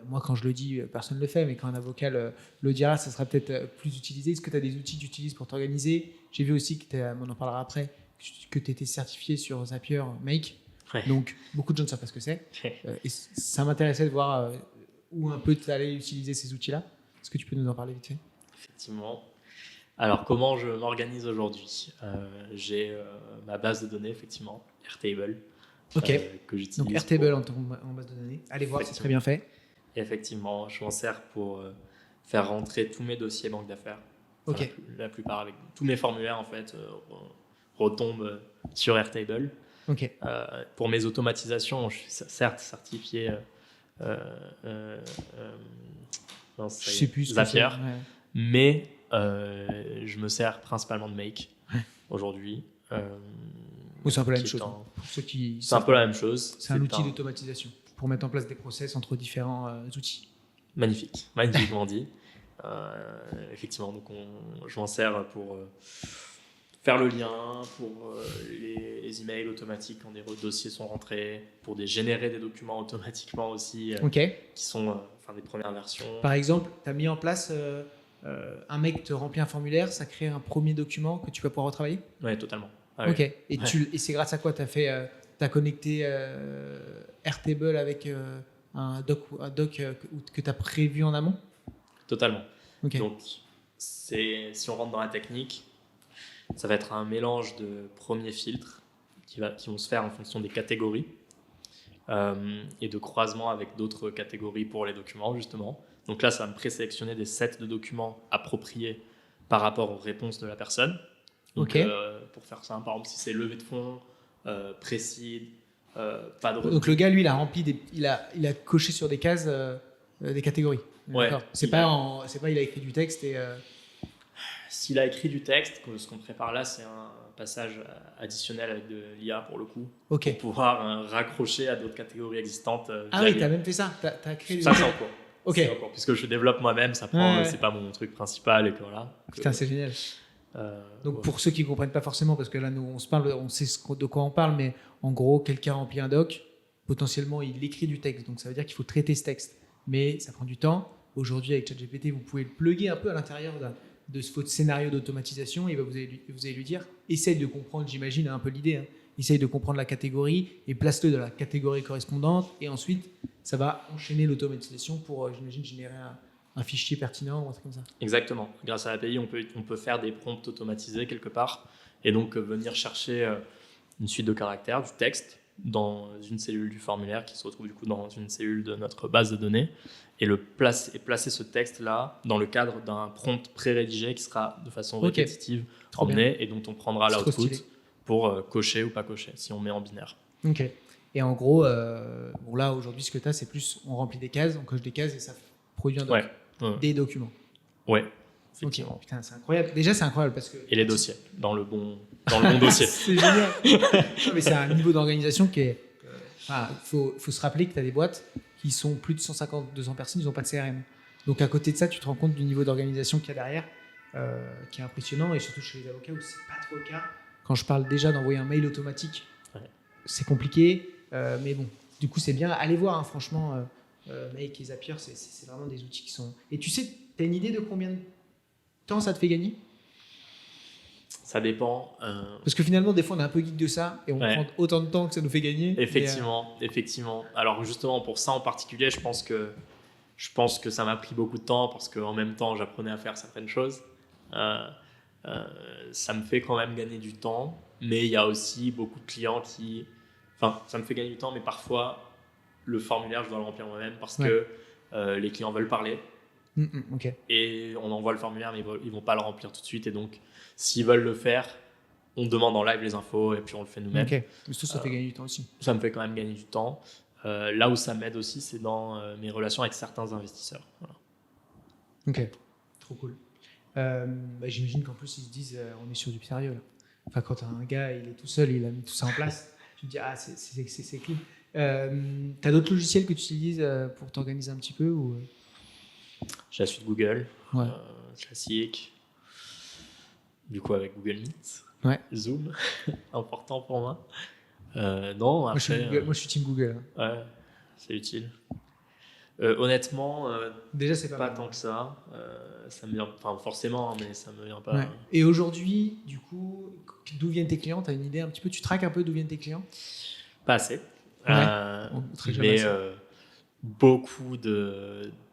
Moi, quand je le dis, personne ne le fait, mais quand un avocat le dira, ça sera peut-être plus utilisé. Est-ce que tu as des outils que tu utilises pour t'organiser? J'ai vu aussi on en parlera après, que tu étais certifié sur Zapier Make. Ouais. Donc, beaucoup de gens ne savent pas ce que c'est. Et ça m'intéressait de voir où un peu tu allais utiliser ces outils-là. Est-ce que tu peux nous en parler vite fait? Effectivement. Alors, comment je m'organise aujourd'hui? J'ai ma base de données, effectivement, Airtable, que j'utilise. Donc, Airtable en base de données. Allez voir, c'est très bien fait. Et effectivement, je m'en sers pour faire rentrer tous mes dossiers banque d'affaires. Enfin, la plupart, avec tous mes formulaires, en fait, retombent sur Airtable. Pour mes automatisations, je suis certes certifié je sais plus Zapier, mais je me sers principalement de Make aujourd'hui. C'est un peu la même chose. C'est un peu la même chose. C'est un outil d'automatisation pour mettre en place des process entre différents outils. Magnifique, magnifiquement dit. Effectivement, donc je m'en sers pour faire le lien, pour les emails automatiques quand des dossiers sont rentrés, pour générer des documents automatiquement aussi, qui sont des premières versions. Par exemple, tu as mis en place un mec te remplit un formulaire, ça crée un premier document que tu vas pouvoir retravailler? Oui, totalement. Et c'est grâce à quoi tu as connecté Airtable avec un doc que tu as prévu en amont? Totalement. Donc, si on rentre dans la technique, ça va être un mélange de premiers filtres qui vont se faire en fonction des catégories et de croisement avec d'autres catégories pour les documents, justement. Donc là, ça va me présélectionner des sets de documents appropriés par rapport aux réponses de la personne. Donc, pour faire ça, par exemple, si c'est levée de fonds, précide, pas de... Donc le gars, lui, il a rempli il a coché sur des cases des catégories. Ouais. C'est pas il a écrit du texte et... S'il a écrit du texte, ce qu'on prépare là, c'est un passage additionnel avec de l'IA pour le coup, pour pouvoir raccrocher à d'autres catégories existantes. Oui, tu as même fait ça. T'as créé ça, c'est en cours. C'est en cours. Puisque je développe moi-même, ça prend, c'est pas mon truc principal. Et que, voilà, putain, c'est génial. Donc pour ceux qui ne comprennent pas forcément, parce que là, nous, on se parle, on sait de quoi on parle, mais en gros, quelqu'un remplit un doc, potentiellement, il écrit du texte. Donc ça veut dire qu'il faut traiter ce texte. Mais ça prend du temps. Aujourd'hui, avec ChatGPT, vous pouvez le plugger un peu à l'intérieur de votre scénario d'automatisation et vous allez lui dire, essaye de comprendre, j'imagine un peu l'idée, essaye de comprendre la catégorie et place-le dans la catégorie correspondante et ensuite ça va enchaîner l'automatisation pour, j'imagine, générer un fichier pertinent ou un truc comme ça. Exactement. Grâce à l'API, on peut faire des prompts automatisés quelque part et donc venir chercher une suite de caractères, du texte dans une cellule du formulaire qui se retrouve du coup dans une cellule de notre base de données et placer ce texte-là dans le cadre d'un prompt pré-rédigé qui sera de façon répétitive emmené et dont on prendra l'output pour cocher ou pas cocher si on met en binaire. Et en gros, là aujourd'hui ce que tu as, c'est plus on remplit des cases, on coche des cases et ça produit un doc. Des documents. Effectivement. Putain, c'est incroyable. Déjà, c'est incroyable parce que... Et les dossiers, dans le bon dossier. C'est génial. Non, mais c'est un niveau d'organisation qui est... faut se rappeler que tu as des boîtes qui sont plus de 150-200 personnes, ils n'ont pas de CRM. Donc, à côté de ça, tu te rends compte du niveau d'organisation qu'il y a derrière, qui est impressionnant, et surtout chez les avocats où c'est pas trop le cas. Quand je parle déjà d'envoyer un mail automatique, c'est compliqué, mais bon, du coup, c'est bien. Allez voir, franchement, Make et Zapier, c'est vraiment des outils qui sont... Et tu sais, tu as une idée de combien de temps ça te fait gagner? Ça dépend. Parce que finalement, des fois, on est un peu geek de ça et on prend autant de temps que ça nous fait gagner. Effectivement. Alors justement, pour ça en particulier, je pense que Je pense que ça m'a pris beaucoup de temps parce qu'en même temps, j'apprenais à faire certaines choses. Euh, Ça me fait quand même gagner du temps, mais il y a aussi beaucoup de clients qui... Enfin, ça me fait gagner du temps, mais parfois, le formulaire, je dois le remplir moi-même parce que les clients veulent parler. Ok. Et on envoie le formulaire, mais ils vont pas le remplir tout de suite. Et donc, s'ils veulent le faire, on demande en live les infos et puis on le fait nous-mêmes. Ok. Mais ça fait gagner du temps aussi. Ça me fait quand même gagner du temps. Là où ça m'aide aussi, c'est dans mes relations avec certains investisseurs. Voilà. Ok. Trop cool. J'imagine qu'en plus, ils se disent on est sur du sérieux là. Enfin, quand un gars, il est tout seul, il a mis tout ça en place, tu te dis ah, c'est clean. T'as d'autres logiciels que tu utilises pour t'organiser un petit peu ou... J'ai la suite Google, Ouais. classique. Du coup, avec Google Meet, Ouais. Zoom, important pour moi. Non, après. Moi, je suis team Google. Ouais, c'est utile. Honnêtement, déjà, c'est pas pas mal. Tant que ça. Ça me vient, enfin, forcément, mais ça me vient pas. Ouais. Et aujourd'hui, du coup, d'où viennent tes clients? Tu as une idée un petit peu? Tu traques un peu d'où viennent tes clients? Pas assez. Mais beaucoup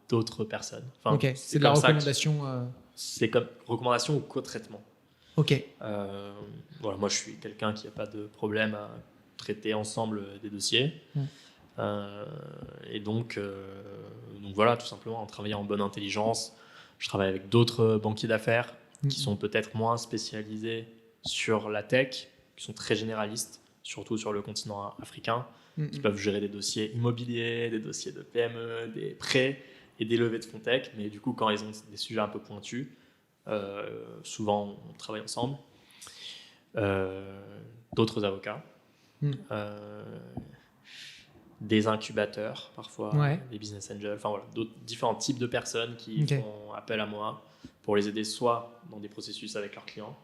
d'autres personnes. Enfin, ok, c'est de la recommandation. C'est comme recommandation ou co-traitement. Ok. Voilà, moi, je suis quelqu'un qui n'a pas de problème à traiter ensemble des dossiers. Et donc voilà, tout simplement, en travaillant en bonne intelligence, je travaille avec d'autres banquiers d'affaires qui sont peut-être moins spécialisés sur la tech, qui sont très généralistes, surtout sur le continent africain, qui peuvent gérer des dossiers immobiliers, des dossiers de PME, des prêts et des levées de fonds tech. Mais du coup, quand ils ont des sujets un peu pointus, souvent on travaille ensemble. D'autres avocats. Des incubateurs parfois, des business angels, enfin voilà, d'autres différents types de personnes qui font appel à moi pour les aider soit dans des processus avec leurs clients,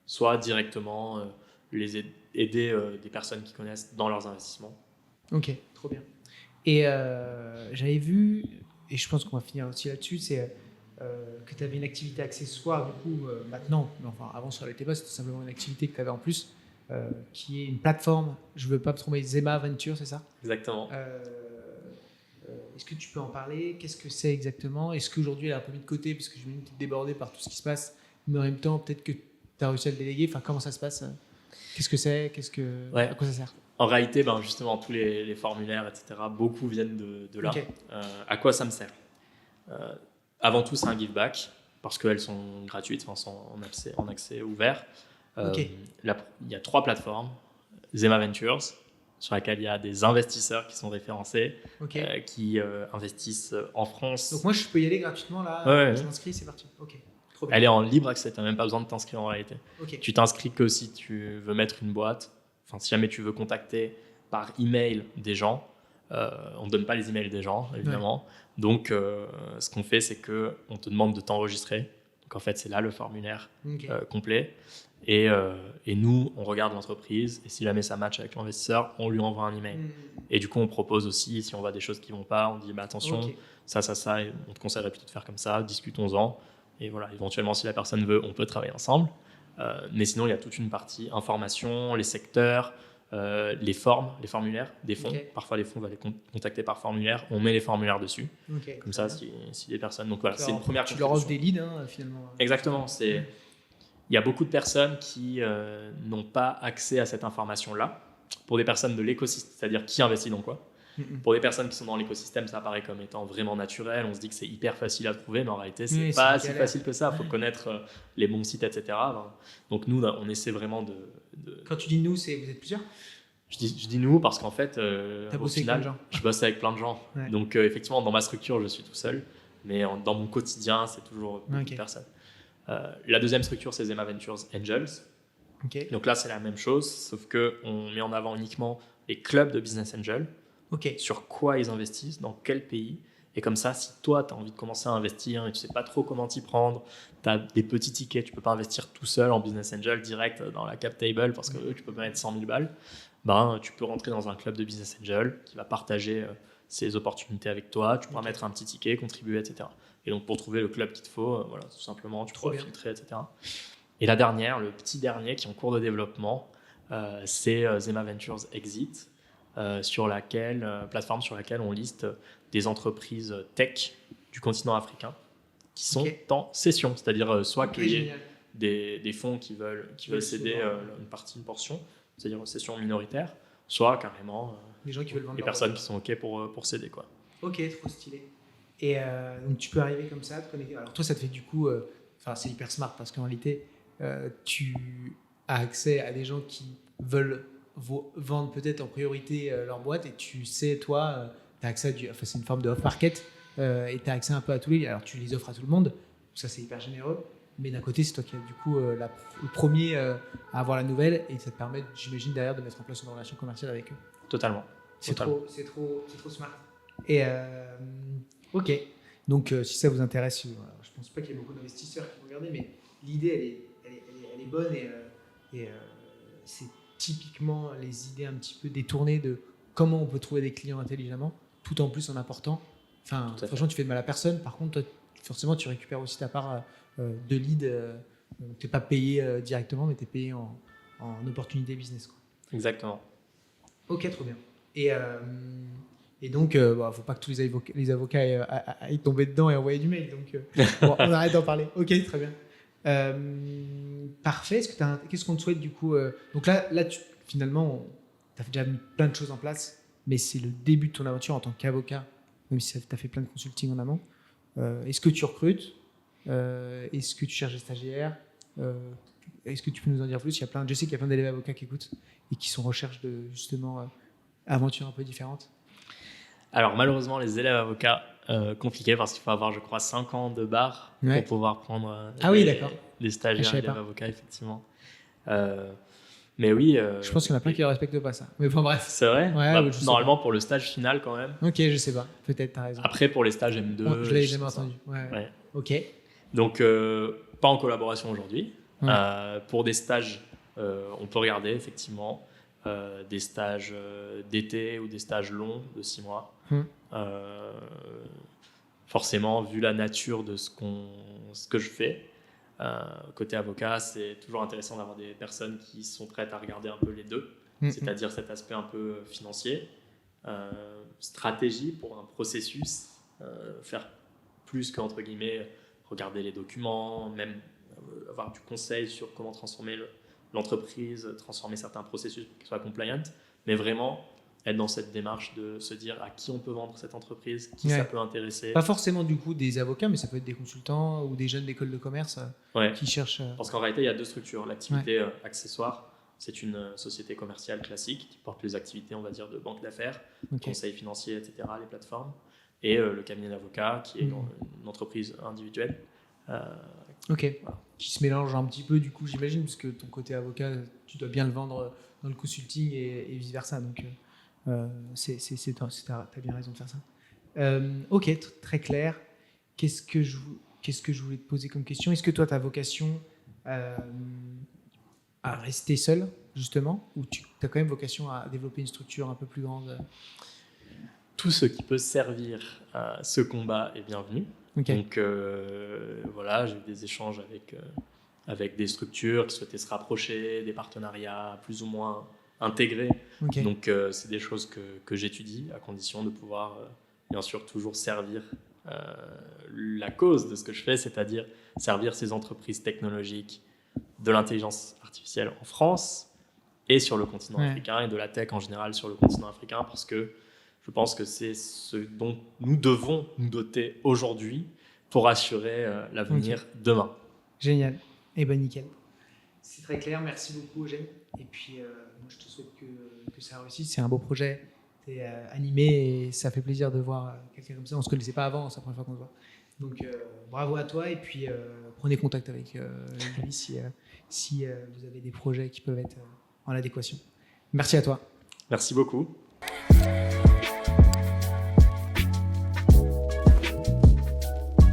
soit directement les aider des personnes qui connaissent dans leurs investissements. Ok, trop bien. Et j'avais vu, et je pense qu'on va finir aussi là-dessus, c'est que tu avais une activité accessoire du coup maintenant, mais enfin avant ça l'était pas, c'était simplement une activité que tu avais en plus. Qui est une plateforme, je ne veux pas me tromper, Zema Venture, c'est ça? Exactement. Est-ce que tu peux en parler? Qu'est-ce que c'est exactement? Est-ce qu'aujourd'hui elle est un peu mis de côté parce que je me dis que tu es débordé par tout ce qui se passe, mais en même temps peut-être que tu as réussi à le déléguer, enfin comment ça se passe? Qu'est-ce que c'est? À quoi ça sert? En réalité, justement, tous les formulaires, etc., beaucoup viennent de là. À quoi ça me sert? Avant tout, c'est un give back parce qu'elles sont gratuites, enfin, sont en accès ouvert. Il y a 3 plateformes. Zema Ventures, sur laquelle il y a des investisseurs qui sont référencés, qui investissent en France. Donc moi, je peux y aller gratuitement là, je m'inscris, c'est parti. Trop bien. Elle est en libre accès, tu n'as même pas besoin de t'inscrire en réalité. Tu t'inscris que si tu veux mettre une boîte, enfin si jamais tu veux contacter par email des gens, on ne donne pas les emails des gens, évidemment. Donc ce qu'on fait, c'est qu'on te demande de t'enregistrer. Donc en fait, c'est là le formulaire complet. Et nous, on regarde l'entreprise et si jamais ça match avec l'investisseur, on lui envoie un email. Et du coup, on propose aussi, si on voit des choses qui ne vont pas, on dit attention, ça, et on te conseillerait plutôt de faire comme ça, discutons-en. Et voilà, éventuellement, si la personne veut, on peut travailler ensemble. Mais sinon, il y a toute une partie information, les secteurs, les formes, les formulaires des fonds. Parfois, les fonds vont les contacter par formulaire. On met les formulaires dessus. Comme ça, si les personnes... Donc voilà, c'est une première contribution. Tu leur offres des leads, finalement. Exactement, il y a beaucoup de personnes qui n'ont pas accès à cette information-là. Pour des personnes de l'écosystème, c'est-à-dire qui investit dans quoi. Pour des personnes qui sont dans l'écosystème, ça paraît comme étant vraiment naturel. On se dit que c'est hyper facile à trouver, mais en réalité, c'est pas si facile que ça. Il faut connaître les bons sites, etc. Donc nous, on essaie vraiment de... Quand tu dis nous, vous êtes plusieurs? Je dis nous parce qu'en fait, au final, je bosse avec plein de gens. Donc effectivement, dans ma structure, je suis tout seul. Mais dans mon quotidien, c'est toujours beaucoup de personnes. La deuxième structure, c'est Zema Ventures Angels. Donc là, c'est la même chose, sauf qu'on met en avant uniquement les clubs de business angels, sur quoi ils investissent, dans quel pays. Et comme ça, si toi, tu as envie de commencer à investir et tu ne sais pas trop comment t'y prendre, tu as des petits tickets, tu ne peux pas investir tout seul en business angel direct dans la cap table parce que tu peux pas mettre 100 000 balles, tu peux rentrer dans un club de business angel qui va partager ses opportunités avec toi, tu pourras mettre un petit ticket, contribuer, etc. Et donc, pour trouver le club qu'il te faut, voilà, tout simplement, tu pourras filtrer, etc. Et la dernière, le petit dernier qui est en cours de développement, c'est Zema Ventures Exit, plateforme sur laquelle on liste des entreprises tech du continent africain qui sont Ok. en cession, c'est-à-dire soit Ok, qu'il y ait génial. des fonds qui veulent céder une portion, c'est-à-dire une cession minoritaire, soit carrément Les gens qui veulent vendre les leur personnes boîte. qui sont OK pour céder, quoi. Ok, trop stylé. Et donc tu peux arriver comme ça, te connecter. Alors toi, ça te fait du coup, c'est hyper smart parce qu'en réalité, tu as accès à des gens qui veulent vendre peut-être en priorité leur boîte et tu sais, toi, tu as accès à c'est une forme de off-market et tu as accès un peu à tous les. Alors tu les offres à tout le monde, ça c'est hyper généreux. Mais d'un côté, c'est toi qui es du coup le premier à avoir la nouvelle et ça te permet, j'imagine, derrière de mettre en place une relation commerciale avec eux. Totalement. C'est trop smart. Et ok. Donc, si ça vous intéresse, je pense pas qu'il y ait beaucoup d'investisseurs qui vont regarder, mais l'idée, elle est bonne et c'est typiquement les idées un petit peu détournées de comment on peut trouver des clients intelligemment, tout en plus en apportant. Enfin, Tout à fait. franchement, tu fais de mal à personne. Par contre, toi, forcément, tu récupères aussi ta part de lead. Tu n'es pas payé directement, mais tu es payé en opportunité business, quoi. Exactement. Ok, trop bien. Et donc, faut pas que tous les avocats aillent tomber dedans et envoyer du mail. Donc, bon, on arrête d'en parler. Ok, très bien. Parfait. Qu'est-ce qu'on te souhaite du coup Donc là finalement, tu as déjà mis plein de choses en place, mais c'est le début de ton aventure en tant qu'avocat, même si tu as fait plein de consulting en amont. Est-ce que tu recrutes Est-ce que tu cherches des stagiaires Est-ce que tu peux nous en dire plus? Je sais qu'il y a plein d'élèves avocats qui écoutent et qui sont en recherche de justement aventures un peu différentes. Alors malheureusement, les élèves avocats, compliqué parce qu'il faut avoir, je crois, 5 ans de barre Ouais. pour pouvoir prendre Oui, d'accord. des Je stagiaires savais élèves pas. avocats, effectivement. Mais oui. Je pense qu'il y en a plein qui ne respectent pas ça. Mais bon, bref. C'est vrai. Ouais, je sais normalement, pour le stage final, quand même. Ok, je sais pas. Peut-être, t'as raison. Après, pour les stages M2. Je l'avais sais jamais pas ça. entendu. Ouais. Ouais. Ok. Donc, pas en collaboration aujourd'hui. Ouais. Pour des stages, on peut regarder effectivement des stages d'été ou des stages longs de 6 mois. Forcément, vu la nature de ce que je fais, côté avocat, c'est toujours intéressant d'avoir des personnes qui sont prêtes à regarder un peu les deux, c'est-à-dire cet aspect un peu financier, stratégie pour un processus, faire plus qu'entre guillemets regarder les documents, même avoir du conseil sur comment transformer l'entreprise, transformer certains processus pour qu'ils soient compliant, mais vraiment être dans cette démarche de se dire à qui on peut vendre cette entreprise, qui ça peut intéresser. Pas forcément du coup des avocats, mais ça peut être des consultants ou des jeunes d'école de commerce qui cherchent. Parce qu'en réalité, il y a deux structures. L'activité accessoire, c'est une société commerciale classique qui porte les activités, on va dire, de banque d'affaires, conseil financier, etc., les plateformes. Et le cabinet d'avocat, qui est une entreprise individuelle. Voilà. Qui se mélange un petit peu, du coup, j'imagine, parce que ton côté avocat, tu dois bien le vendre dans le consulting et vice-versa. Donc, t'as bien raison de faire ça. Ok, très clair. Qu'est-ce que je voulais te poser comme question? Est-ce que toi, tu as vocation à rester seul, justement, ou tu as quand même vocation à développer une structure un peu plus grande? Tout ce qui peut servir à ce combat est bienvenu. Donc voilà, j'ai eu des échanges avec des structures qui souhaitaient se rapprocher, des partenariats plus ou moins intégrés. Donc c'est des choses que j'étudie à condition de pouvoir bien sûr toujours servir la cause de ce que je fais, c'est-à-dire servir ces entreprises technologiques de l'intelligence artificielle en France et sur le continent africain, et de la tech en général sur le continent africain, parce que je pense que c'est ce dont nous devons nous doter aujourd'hui pour assurer l'avenir demain. Génial. Eh ben nickel. C'est très clair. Merci beaucoup, Eugène. Et puis, moi, je te souhaite que ça réussisse. C'est un beau projet. Tu es animé et ça fait plaisir de voir quelqu'un comme ça. On ne se connaissait pas avant, c'est la première fois qu'on se voit. Donc, bravo à toi. Et puis, prenez contact avec lui si vous avez des projets qui peuvent être en adéquation. Merci à toi. Merci beaucoup.